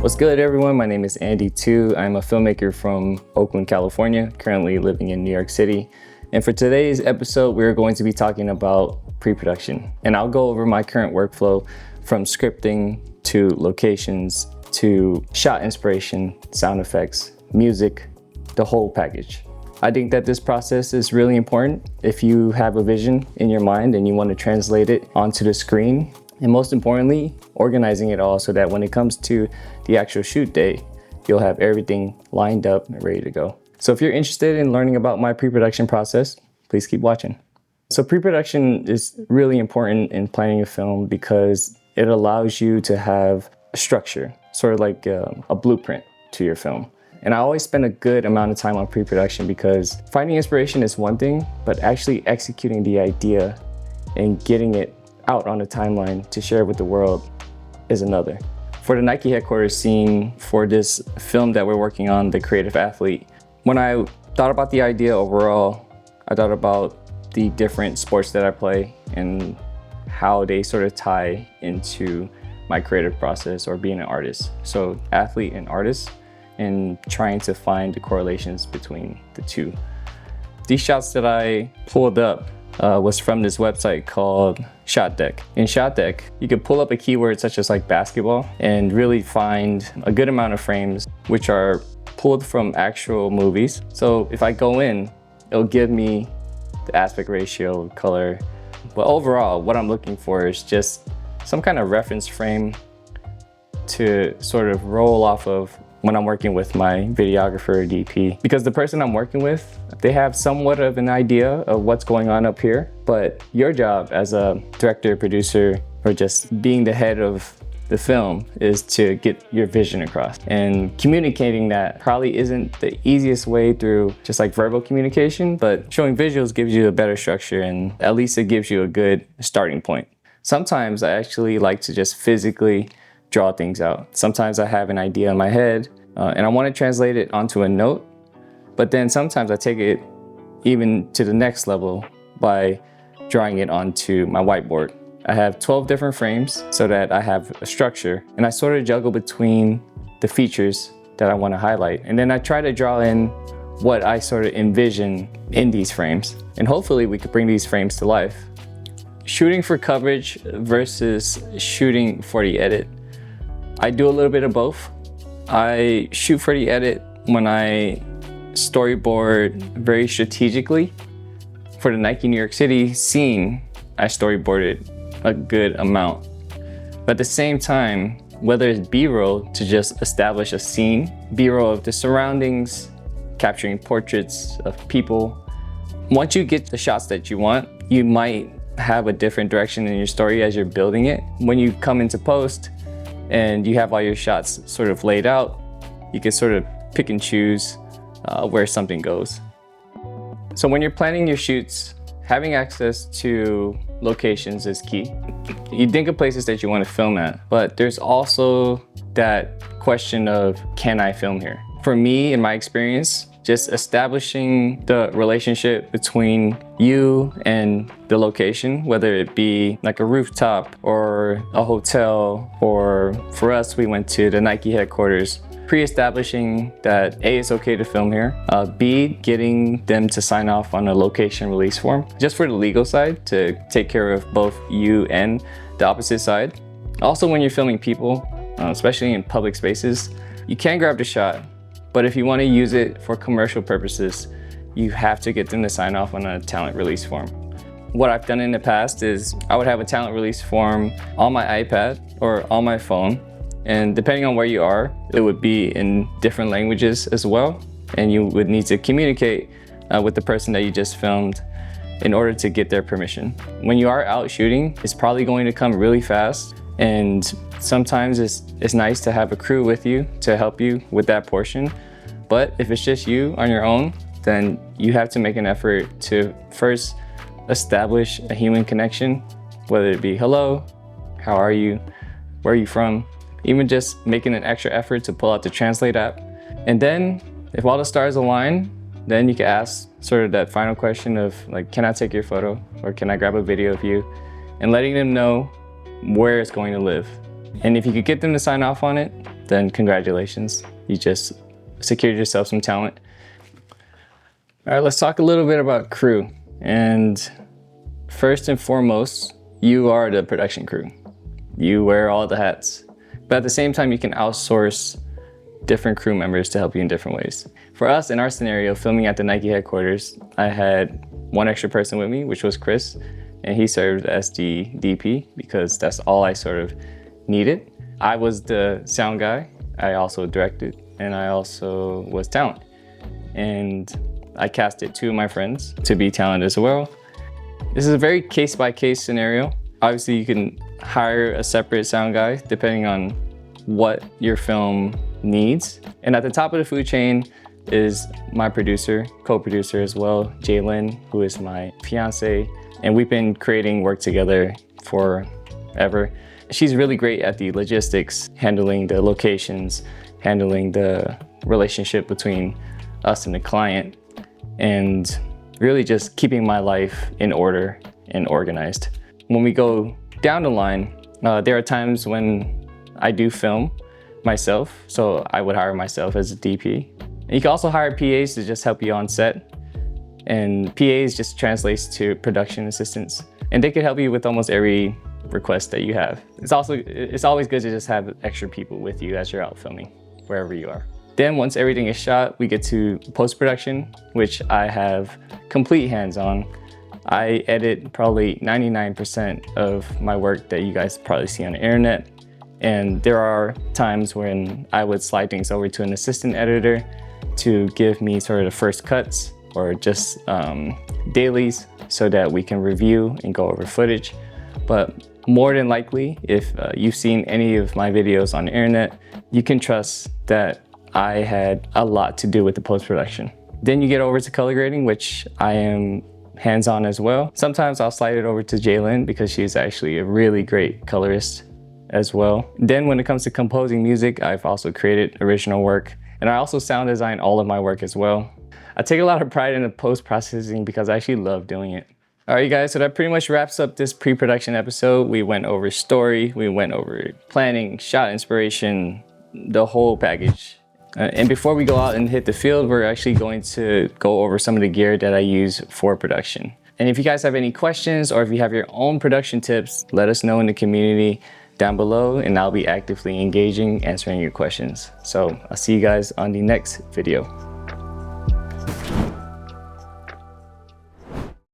What's good, everyone? My name is Andy Tu. I'm a filmmaker from Oakland, California, currently living in New York City. And for today's episode, we're going to be talking about pre-production. And I'll go over my current workflow from scripting to locations to shot inspiration, sound effects, music, the whole package. I think that this process is really important if you have a vision in your mind and you want to translate it onto the screen. And most importantly, organizing it all so that when it comes to the actual shoot day, you'll have everything lined up and ready to go. So if you're interested in learning about my pre-production process, please keep watching. So pre-production is really important in planning a film because it allows you to have a structure, sort of like a blueprint to your film. And I always spend a good amount of time on pre-production because finding inspiration is one thing, but actually executing the idea and getting it out on the timeline to share with the world is another. For the Nike headquarters scene for this film that we're working on, The Creative Athlete, when I thought about the idea overall, I thought about the different sports that I play and how they sort of tie into my creative process or being an artist. So athlete and artist, and trying to find the correlations between the two. These shots that I pulled up was from this website called Shot Deck. In Shot Deck, you can pull up a keyword such as like basketball and really find a good amount of frames which are pulled from actual movies. So if I go in, it'll give me the aspect ratio, color. But overall, what I'm looking for is just some kind of reference frame to sort of roll off of when I'm working with my videographer or DP. Because the person I'm working with, they have somewhat of an idea of what's going on up here, but your job as a director, producer, or just being the head of the film is to get your vision across. And communicating that probably isn't the easiest way through just like verbal communication, but showing visuals gives you a better structure and at least it gives you a good starting point. Sometimes I actually like to just physically draw things out. Sometimes I have an idea in my head and I want to translate it onto a note, but then sometimes I take it even to the next level by drawing it onto my whiteboard. I have 12 different frames so that I have a structure, and I sort of juggle between the features that I want to highlight. And then I try to draw in what I sort of envision in these frames. And hopefully we could bring these frames to life. Shooting for coverage versus shooting for the edit. I do a little bit of both. I shoot for the edit when I storyboard very strategically. For the Nike New York City scene, I storyboarded a good amount. But at the same time, whether it's B-roll to just establish a scene, B-roll of the surroundings, capturing portraits of people, once you get the shots that you want, you might have a different direction in your story as you're building it. When you come into post and you have all your shots sort of laid out, you can sort of pick and choose where something goes. So when you're planning your shoots, having access to locations is key. You think of places that you want to film at, but there's also that question of, can I film here? For me, in my experience, just establishing the relationship between you and the location, whether it be like a rooftop or a hotel, or for us, we went to the Nike headquarters. Pre-establishing that A, it's okay to film here, B, getting them to sign off on a location release form, just for the legal side to take care of both you and the opposite side. Also, when you're filming people, especially in public spaces, you can grab the shot, but if you want to use it for commercial purposes, you have to get them to sign off on a talent release form. What I've done in the past is I would have a talent release form on my iPad or on my phone. And depending on where you are, it would be in different languages as well. And you would need to communicate with the person that you just filmed in order to get their permission. When you are out shooting, it's probably going to come really fast. And sometimes it's nice to have a crew with you to help you with that portion. But if it's just you on your own, then you have to make an effort to first establish a human connection, whether it be hello, how are you, where are you from? Even just making an extra effort to pull out the Translate app. And then if all the stars align, then you can ask sort of that final question of like, can I take your photo or can I grab a video of you? And letting them know where it's going to live. And if you could get them to sign off on it, then congratulations. You just secured yourself some talent. All right, let's talk a little bit about crew. And first and foremost, you are the production crew. You wear all the hats. But at the same time, you can outsource different crew members to help you in different ways. For us, in our scenario, filming at the Nike headquarters, I had one extra person with me, which was Chris, and he served as the DP because that's all I sort of needed. I was the sound guy. I also directed, and I also was talent. And I casted 2 of my friends to be talent as well. This is a very case-by-case scenario. Obviously, you can hire a separate sound guy depending on what your film needs. And at the top of the food chain is my producer, co-producer as well, Jaylyn, who is my fiance. And we've been creating work together forever. She's really great at the logistics, handling the locations, handling the relationship between us and the client, and really just keeping my life in order and organized. When we go down the line, there are times when I do film myself, so I would hire myself as a DP. And you can also hire PAs to just help you on set. And PAs just translates to production assistants. And they could help you with almost every request that you have. It's always good to just have extra people with you as you're out filming, wherever you are. Then once everything is shot, we get to post-production, which I have complete hands on. I edit probably 99% of my work that you guys probably see on the internet. And there are times when I would slide things over to an assistant editor to give me sort of the first cuts or just dailies so that we can review and go over footage. But more than likely, if you've seen any of my videos on the internet, you can trust that I had a lot to do with the post-production. Then you get over to color grading, which I am hands-on as well. Sometimes I'll slide it over to Jaylyn because she's actually a really great colorist as well. Then when it comes to composing music, I've also created original work, and I also sound design all of my work as well. I take a lot of pride in the post-processing because I actually love doing it. All right, you guys, so that pretty much wraps up this pre-production episode. We went over story, we went over planning, shot inspiration, the whole package. And before we go out and hit the field, we're actually going to go over some of the gear that I use for production. And if you guys have any questions or if you have your own production tips, let us know in the community down below and I'll be actively engaging, answering your questions. So I'll see you guys on the next video.